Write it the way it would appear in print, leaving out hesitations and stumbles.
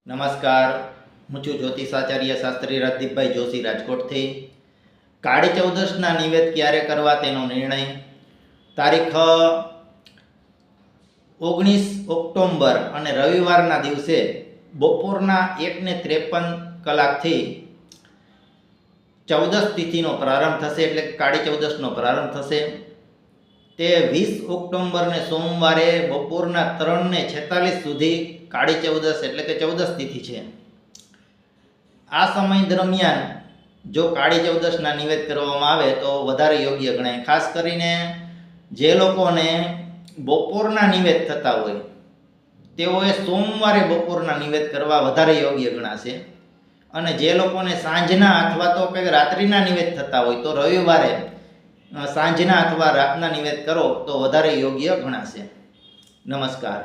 નમસ્કાર, હું છું જ્યોતિષાચાર્ય શાસ્ત્રી રાજદીપભાઈ જોશી રાજકોટથી. કાળી ચૌદશના નિવેદ ક્યારે કરવા તેનો નિર્ણય તારીખ 19 ઓક્ટોબર અને રવિવારના દિવસે બપોરના 1:53 ચૌદશ તિથિનો પ્રારંભ થશે, એટલે કાળી ચૌદશનો પ્રારંભ થશે. તે 20 ઓક્ટોબરને સોમવારે બપોરના 3:46 સુધી કાળી ચૌદશ એટલે કે ચૌદશ તિથિ છે. આ સમય દરમિયાન જો કાળી ચૌદશના નિવેદ કરવામાં આવે તો વધારે યોગ્ય ગણાય. ખાસ કરીને જે લોકોને બપોરના નિવેદ થતા હોય તેઓએ સોમવારે બપોરના નિવેદ કરવા વધારે યોગ્ય ગણાશે, અને જે લોકોને સાંજના અથવા તો કંઈક રાત્રિના નિવેદ થતા હોય તો રવિવારે સાંજના અથવા રાતના નિવેદ કરો તો વધારે યોગ્ય ગણાશે. નમસ્કાર.